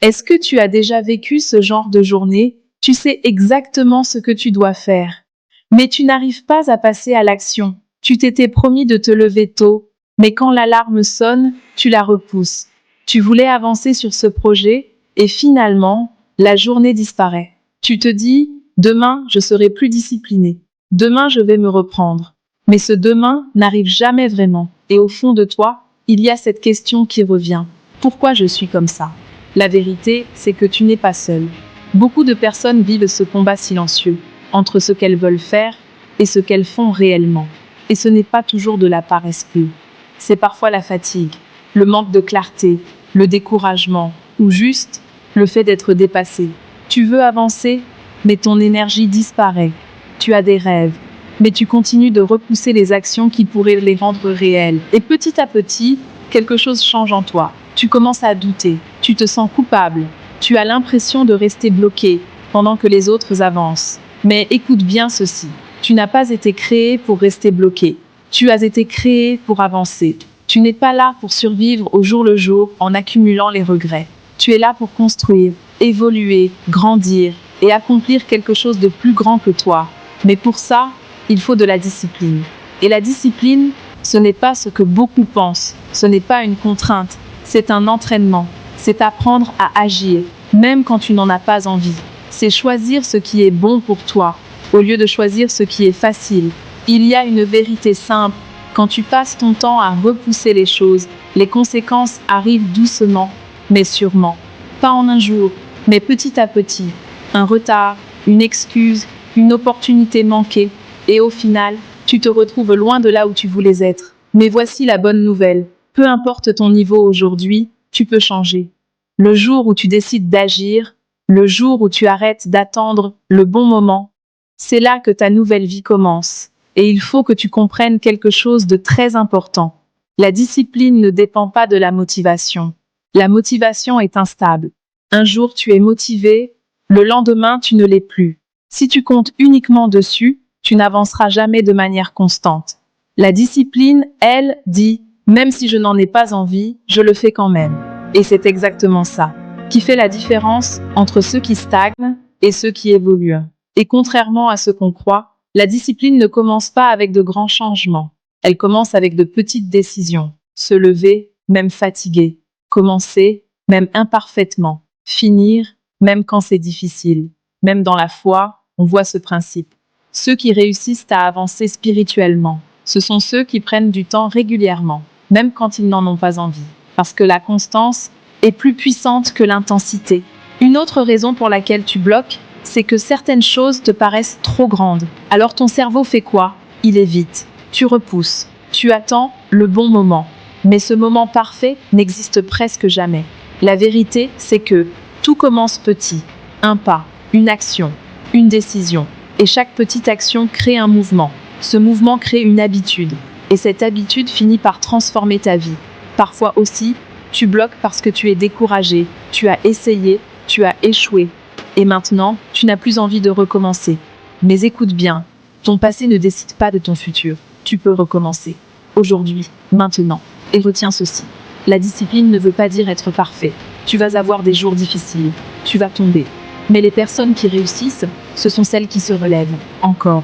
Est-ce que tu as déjà vécu ce genre de journée? Tu sais exactement ce que tu dois faire, mais tu n'arrives pas à passer à l'action. Tu t'étais promis de te lever tôt, mais quand l'alarme sonne, tu la repousses. Tu voulais avancer sur ce projet, et finalement, la journée disparaît. Tu te dis, demain, je serai plus discipliné. Demain, je vais me reprendre. Mais ce demain n'arrive jamais vraiment. Et au fond de toi, il y a cette question qui revient. Pourquoi je suis comme ça? La vérité, c'est que tu n'es pas seul. Beaucoup de personnes vivent ce combat silencieux entre ce qu'elles veulent faire et ce qu'elles font réellement. Et ce n'est pas toujours de la paresse pure. C'est parfois la fatigue, le manque de clarté, le découragement ou juste le fait d'être dépassé. Tu veux avancer, mais ton énergie disparaît. Tu as des rêves, mais tu continues de repousser les actions qui pourraient les rendre réelles. Et petit à petit, quelque chose change en toi. Tu commences à douter, tu te sens coupable, tu as l'impression de rester bloqué pendant que les autres avancent. Mais écoute bien ceci, tu n'as pas été créé pour rester bloqué, tu as été créé pour avancer. Tu n'es pas là pour survivre au jour le jour en accumulant les regrets. Tu es là pour construire, évoluer, grandir et accomplir quelque chose de plus grand que toi. Mais pour ça, il faut de la discipline. Et la discipline, ce n'est pas ce que beaucoup pensent, ce n'est pas une contrainte. C'est un entraînement, c'est apprendre à agir, même quand tu n'en as pas envie. C'est choisir ce qui est bon pour toi, au lieu de choisir ce qui est facile. Il y a une vérité simple, quand tu passes ton temps à repousser les choses, les conséquences arrivent doucement, mais sûrement. Pas en un jour, mais petit à petit. Un retard, une excuse, une opportunité manquée, et au final, tu te retrouves loin de là où tu voulais être. Mais voici la bonne nouvelle. Peu importe ton niveau aujourd'hui, tu peux changer. Le jour où tu décides d'agir, le jour où tu arrêtes d'attendre le bon moment, c'est là que ta nouvelle vie commence. Et il faut que tu comprennes quelque chose de très important. La discipline ne dépend pas de la motivation. La motivation est instable. Un jour tu es motivé, le lendemain tu ne l'es plus. Si tu comptes uniquement dessus, tu n'avanceras jamais de manière constante. La discipline, elle, dit même si je n'en ai pas envie, je le fais quand même. Et c'est exactement ça qui fait la différence entre ceux qui stagnent et ceux qui évoluent. Et contrairement à ce qu'on croit, la discipline ne commence pas avec de grands changements. Elle commence avec de petites décisions. Se lever, même fatigué. Commencer, même imparfaitement. Finir, même quand c'est difficile. Même dans la foi, on voit ce principe. Ceux qui réussissent à avancer spirituellement, ce sont ceux qui prennent du temps régulièrement, même quand ils n'en ont pas envie. Parce que la constance est plus puissante que l'intensité. Une autre raison pour laquelle tu bloques, c'est que certaines choses te paraissent trop grandes. Alors ton cerveau fait quoi? Il évite. Tu repousses. Tu attends le bon moment. Mais ce moment parfait n'existe presque jamais. La vérité, c'est que tout commence petit. Un pas, une action, une décision. Et chaque petite action crée un mouvement. Ce mouvement crée une habitude. Et cette habitude finit par transformer ta vie. Parfois aussi, tu bloques parce que tu es découragé, tu as essayé, tu as échoué. Et maintenant, tu n'as plus envie de recommencer. Mais écoute bien, ton passé ne décide pas de ton futur. Tu peux recommencer. Aujourd'hui, maintenant. Et retiens ceci. La discipline ne veut pas dire être parfait. Tu vas avoir des jours difficiles. Tu vas tomber. Mais les personnes qui réussissent, ce sont celles qui se relèvent. Encore.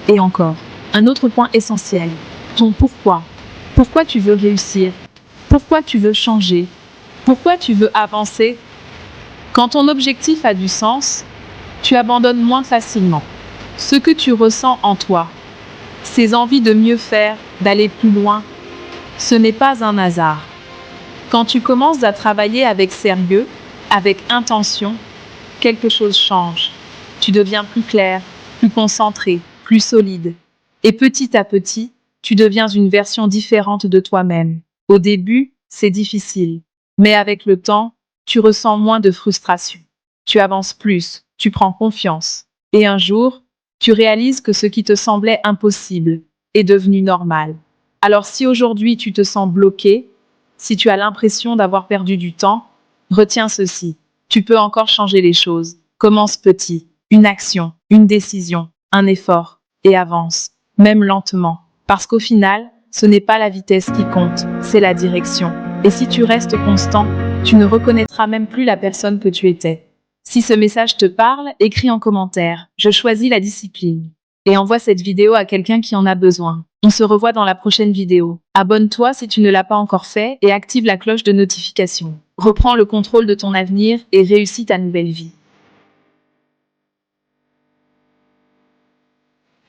Et encore. Un autre point essentiel. Ton pourquoi. Pourquoi tu veux réussir? Pourquoi tu veux changer? Pourquoi tu veux avancer? Quand ton objectif a du sens, tu abandonnes moins facilement. Ce que tu ressens en toi, ces envies de mieux faire, d'aller plus loin, ce n'est pas un hasard. Quand tu commences à travailler avec sérieux, avec intention, quelque chose change. Tu deviens plus clair, plus concentré, plus solide. Et petit à petit, tu deviens une version différente de toi-même. Au début, c'est difficile. Mais avec le temps, tu ressens moins de frustration. Tu avances plus, tu prends confiance. Et un jour, tu réalises que ce qui te semblait impossible est devenu normal. Alors si aujourd'hui tu te sens bloqué, si tu as l'impression d'avoir perdu du temps, retiens ceci. Tu peux encore changer les choses. Commence petit. Une action, une décision, un effort. Et avance. Même lentement. Parce qu'au final, ce n'est pas la vitesse qui compte, c'est la direction. Et si tu restes constant, Tu ne reconnaîtras même plus la personne que tu étais. Si ce message te parle, écris en commentaire. Je choisis la discipline. Et envoie cette vidéo à quelqu'un qui en a besoin. On se revoit dans la prochaine vidéo. Abonne-toi si tu ne l'as pas encore fait et active la cloche de notification. Reprends le contrôle de ton avenir et réussis ta nouvelle vie.